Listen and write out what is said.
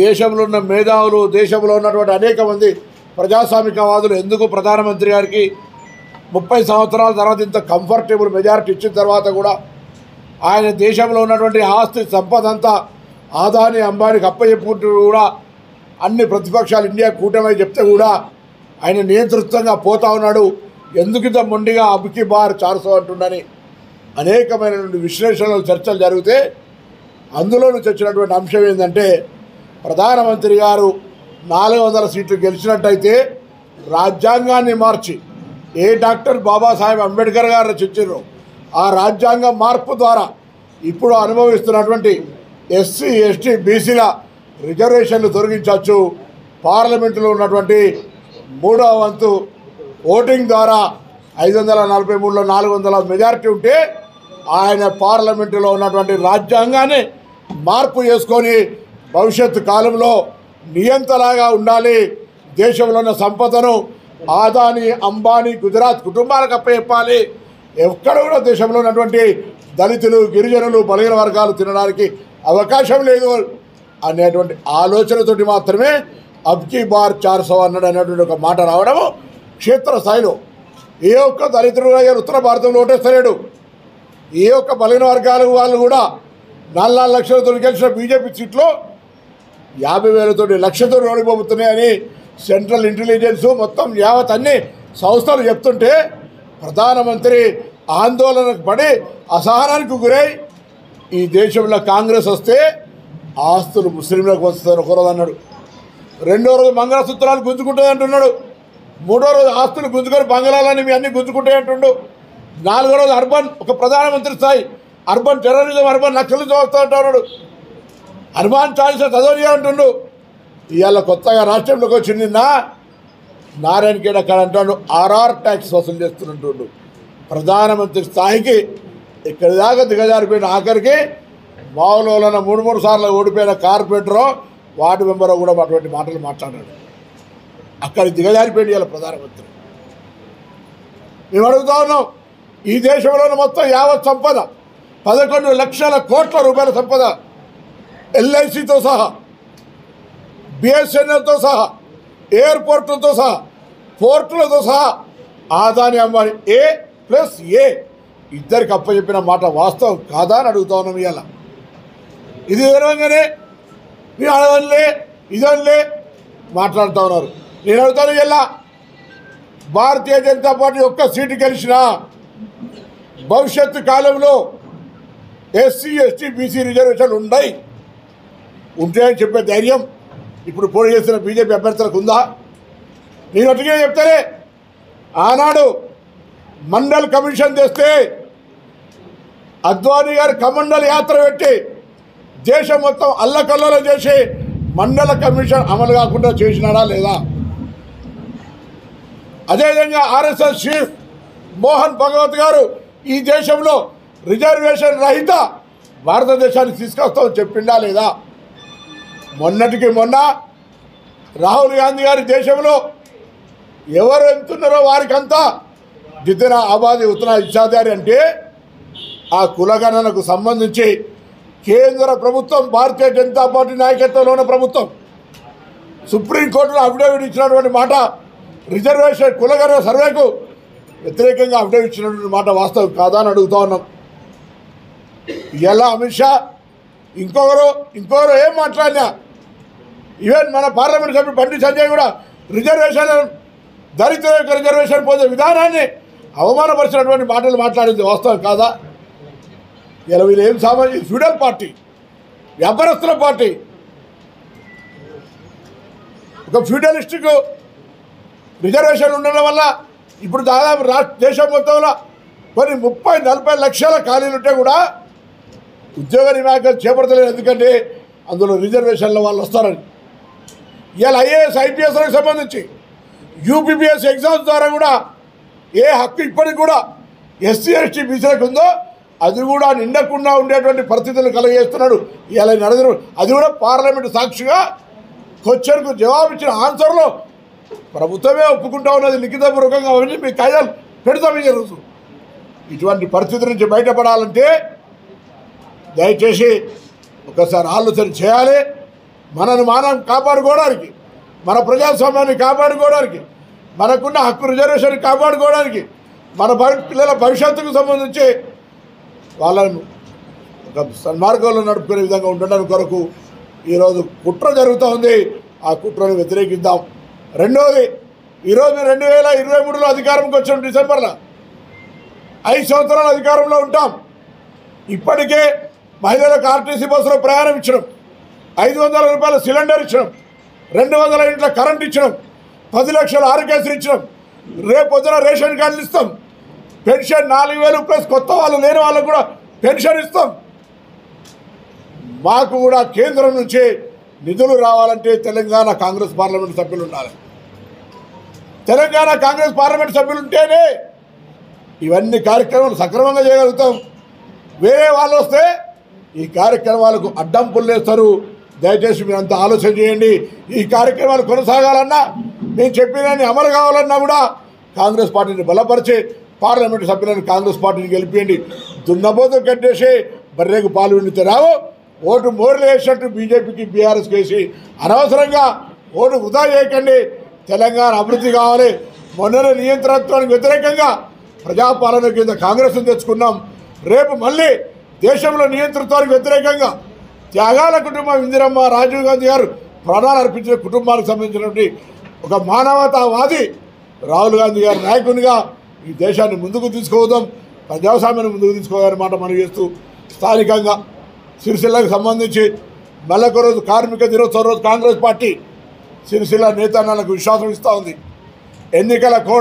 దేశంలో ఉన్న మేధావులు, దేశంలో ఉన్నటువంటి అనేక మంది ప్రజాస్వామికవాదులు ఎందుకు ప్రధానమంత్రి గారికి 30 సంవత్సరాల తర్వాత ఇంత కంఫర్టబుల్ మెజారిటీ ఇచ్చిన తర్వాత కూడా ఆయన దేశంలో ఉన్నటువంటి ఆస్తి సంపద అంతా ఆదాని అంబానీకి అప్పచెప్పుకుంటూ కూడా అన్ని ప్రతిపక్షాలు ఇండియా కూటమి చెప్తే కూడా ఆయన నియంతృత్వంగా పోతా ఉన్నాడు. ఎందుకు ఇంత మొండిగా అబ్కి బార్ 400 అంటుండని అనేకమైనటువంటి విశ్లేషణలు, చర్చలు జరిగితే అందులో నుంచి వచ్చినటువంటి అంశం ఏంటంటే ప్రధానమంత్రి గారు 400 సీట్లు గెలిచినట్టయితే రాజ్యాంగాన్ని మార్చి డాక్టర్ బాబాసాహెబ్ అంబేద్కర్ గారు రచించారు ఆ రాజ్యాంగ మార్పు ద్వారా ఇప్పుడు అనుభవిస్తున్నటువంటి ఎస్సీ, ఎస్టీ, బీసీల రిజర్వేషన్లు తొలగించవచ్చు. పార్లమెంటులో ఉన్నటువంటి 3వ వంతు ఓటింగ్ ద్వారా 543లో 400 మెజారిటీ ఉంటే ఆయన పార్లమెంటులో ఉన్నటువంటి రాజ్యాంగాన్ని మార్పు చేసుకొని భవిష్యత్తు కాలంలో నియంతలాగా ఉండాలి. దేశంలో ఉన్న సంపదను ఆదాని, అంబానీ, గుజరాత్ కుటుంబాలకు అప్పచెప్పాలి. ఎక్కడ కూడా దేశంలో ఉన్నటువంటి దళితులు, గిరిజనులు, బలహీన వర్గాలు తినడానికి అవకాశం లేదు అనేటువంటి ఆలోచనతోటి మాత్రమే అబ్కి బార్ 400 అన్నాడు అనేటువంటి ఒక మాట రావడము క్షేత్రస్థాయిలో ఏ ఒక్క దళితుడు ఉత్తర భారతంలో ఓటేస్తలేడు. ఏ ఒక్క బలహీన వర్గాల వాళ్ళు కూడా 4 లక్షలతో గెలిచిన బీజేపీ సీట్లో 50,000 లక్షతో ఓడిపోతున్నాయని సెంట్రల్ ఇంటెలిజెన్స్ మొత్తం యావత్ అన్ని సంస్థలు చెప్తుంటే ప్రధానమంత్రి ఆందోళనకు పడి అసహనానికి గురై ఈ దేశంలో కాంగ్రెస్ వస్తే ఆస్తులు ముస్లింలకు వస్తారు ఒకరోజు అన్నాడు, 2వ రోజు మంగళసూత్రాలు గుంజుకుంటుంది అంటున్నాడు, 3వ రోజు ఆస్తులు గుంజుకొని బంగాళాలని మీ అన్ని గుంజుకుంటాయి అంటుండు, 4వ రోజు అర్బన్ ఒక ప్రధానమంత్రి స్థాయి అర్బన్ టెర్రరిజం, అర్బన్ నక్సలిజం వస్తూ అంటున్నాడు, అర్బన్ చాయిస్ చదవని అంటుండు. ఇవాళ కొత్తగా రాష్ట్రంలోకి వచ్చింది నారాయణ ఖేడ్ అక్కడ అంటాడు ఆర్ఆర్ ట్యాక్స్ వసూలు చేస్తున్నట్టు ప్రధానమంత్రి స్థాయికి ఇక్కడి దాకా దిగజారిపోయిన ఆఖరికి మామూలులో 3 సార్లు ఓడిపోయిన కార్పొరేటరో వార్డు మెంబరో కూడా అటువంటి మాటలు మాట్లాడాడు. అక్కడ దిగజారిపోయింది ఇవాళ ప్రధానమంత్రి. మేము అడుగుతా ఉన్నాం, ఈ దేశంలోని మొత్తం యావత్ సంపద 11 లక్షల కోట్ల రూపాయల సంపద ఎల్ఐసితో సహా, బిఎస్ఎన్ఎల్తో సహా, ఎయిర్పోర్టులతో సహా, పోర్టులతో సహా ఆదాని అంబానీ A+A ఇద్దరికి అప్పచెప్పిన మాట వాస్తవం కాదా అని అడుగుతా ఉన్నాం. ఇవాళ ఇది విధంగానే మీరు అడగలే ఇదనిలే మాట్లాడుతూ ఉన్నారు. నేను అడుగుతాను, ఇలా భారతీయ జనతా పార్టీ ఒక్క సీటు గెలిచినా భవిష్యత్తు కాలంలో ఎస్సీ, ఎస్టీ, బీసీ రిజర్వేషన్లు ఉంటాయని చెప్పే ధైర్యం ఇప్పుడు పోటీ చేస్తున్న బీజేపీ అభ్యర్థులకు ఉందా? నేను అటుగా చెప్తానే, ఆనాడు మండల్ కమిషన్ తెస్తే అద్వానీ గారు కమండల్ యాత్ర పెట్టి దేశం మొత్తం అల్లకల్లోలం చేసి మండల కమిషన్ అమలు కాకుండా చేసినాడా లేదా? అదేవిధంగా ఆర్ఎస్ఎస్ చీఫ్ మోహన్ భగవత్ గారు ఈ దేశంలో రిజర్వేషన్ రహిత భారతదేశానికి తీసుకొస్తామని చెప్పిండా లేదా? మొన్నటికి మొన్న రాహుల్ గాంధీ గారి దేశంలో ఎవరు ఎంతున్నారో వారికంతా జితనా ఆబాదీ ఉతనా ఇచ్చాదారి అంటే ఆ కులగణనకు సంబంధించి కేంద్ర ప్రభుత్వం, భారతీయ జనతా పార్టీ నాయకత్వంలో ఉన్న ప్రభుత్వం సుప్రీంకోర్టులో అఫిడవిట్ ఇచ్చినటువంటి మాట రిజర్వేషన్ కులగణన సర్వేకు వ్యతిరేకంగా అఫిడవిట్ ఇచ్చినటువంటి మాట వాస్తవం కాదా అని అడుగుతా ఉన్నాం. ఇలా అమిత్ షా ఇంకొకరు ఏం మాట్లాడినా, ఈవెన్ మన పార్లమెంట్ సభ్యుడు బండి సంజయ్ కూడా రిజర్వేషన్ దళితుల యొక్క రిజర్వేషన్ పొందే విధానాన్ని అవమానపరిచినటువంటి మాటలు మాట్లాడింది వాస్తవం కాదా? ఇలా వీళ్ళు ఏం సామాజిక ఫ్యూడల్ పార్టీ, వ్యాపారస్తుల పార్టీ, ఒక ఫ్యూడలిస్టిక్ రిజర్వేషన్ ఉండడం వల్ల ఇప్పుడు దాదాపు దేశం మొత్తంలో కొన్ని 30-40 లక్షల ఖాళీలు ఉంటే కూడా ఉద్యోగ నియామకాలు చేపడతలేదు. ఎందుకంటే అందులో రిజర్వేషన్ల వాళ్ళు వస్తారని. ఇవాళ ఐఏఎస్, ఐపీఎస్లకు సంబంధించి యూపీపీఎస్ ఎగ్జామ్స్ ద్వారా కూడా ఏ హక్కు ఇప్పటికి కూడా ఎస్సీ, ఎస్టీ, బీసీలకు ఉందో అది కూడా నిండకుండా ఉండేటువంటి పరిస్థితులు కలిగేస్తున్నాడు ఇలా నరేంద్ర. అది కూడా పార్లమెంటు సాక్షిగా క్వశ్చన్కు జవాబు ఇచ్చిన ఆన్సర్లో ప్రభుత్వమే ఒప్పుకుంటా ఉన్నది లిఖితపూర్వకంగా. అవన్నీ మీ కాయిదాలు పెడతాం ఈ రోజు. ఇటువంటి పరిస్థితుల నుంచి బయటపడాలంటే దయచేసి ఒకసారి ఆలోచన చేయాలి. మనను మనం కాపాడుకోవడానికి, మన ప్రజాస్వామ్యాన్ని కాపాడుకోవడానికి, మనకున్న హక్కు రిజర్వేషన్ కాపాడుకోవడానికి, మన పిల్లల భవిష్యత్తుకు సంబంధించి వాళ్ళను ఒక సన్మార్గంలో నడుపుకునే విధంగా ఉండడానికి కొరకు ఈరోజు కుట్ర జరుగుతూ ఉంది. ఆ కుట్రను వ్యతిరేకిద్దాం. రెండవది, ఈరోజు 2023లో అధికారంకి వచ్చాం. డిసెంబర్లో 5 సంవత్సరాలు అధికారంలో ఉంటాం. ఇప్పటికే మహిళలకు ఆర్టీసీ బస్సులో ప్రయాణం ఇచ్చినాం, 500 రూపాయల సిలిండర్ ఇచ్చినాం, 200 యూనిట్ల కరెంట్ ఇచ్చినాం, 10 లక్షల ఆరోగ్యశ్రీ ఇచ్చినాం, రేపు పొద్దున రేషన్ కార్డులు ఇస్తాం, పెన్షన్ 4000 ప్లస్ కొత్త వాళ్ళు లేని వాళ్ళకు కూడా పెన్షన్ ఇస్తాం. మాకు కూడా కేంద్రం నుంచి నిధులు రావాలంటే తెలంగాణ కాంగ్రెస్ పార్లమెంట్ సభ్యులు ఉండాలి. తెలంగాణ కాంగ్రెస్ పార్లమెంట్ సభ్యులు ఉంటేనే ఇవన్నీ కార్యక్రమాలు సక్రమంగా చేయగలుగుతాం. వేరే వాళ్ళు వస్తే ఈ కార్యక్రమాలకు అడ్డంపులు వేస్తారు. దయచేసి మీరు అంతా ఆలోచన చేయండి. ఈ కార్యక్రమాలు కొనసాగాలన్నా, నేను చెప్పినన్ని అమలు కావాలన్నా కూడా కాంగ్రెస్ పార్టీని బలపరిచి పార్లమెంటు సభ్యులను కాంగ్రెస్ పార్టీని గెలిపియండి. దున్నబోతు కట్టేసి బర్రెకు పాలు విండితే రావు. ఓటు మోర్లు వేసినట్టు బీజేపీకి బీఆర్ఎస్కి వేసి అనవసరంగా ఓటు వృధా చేయకండి. తెలంగాణ అభివృద్ధి కావాలి. మొన్ననే నియంత్రణత్వానికి వ్యతిరేకంగా ప్రజాపాలన కింద కాంగ్రెస్ను తెచ్చుకున్నాం. రేపు మళ్ళీ దేశంలో నియంతృత్వానికి వ్యతిరేకంగా త్యాగాల కుటుంబం ఇందిరమ్మ, రాజీవ్ గాంధీ గారు ప్రాణాలు అర్పించిన కుటుంబానికి సంబంధించినటువంటి ఒక మానవతావాది రాహుల్ గాంధీ గారి నాయకునిగా ఈ దేశాన్ని ముందుకు తీసుకుపోదాం, ప్రజాస్వామ్యాన్ని ముందుకు తీసుకోవాలని మాట మనం చేస్తూ స్థానికంగా సిరిసిల్లకు సంబంధించి మళ్ళొక రోజు కార్మిక దినోత్సవం రోజు కాంగ్రెస్ పార్టీ సిరిసిల్ల నేతన్నలకు విశ్వాసం ఇస్తూ ఉంది. ఎన్నికల కోడ్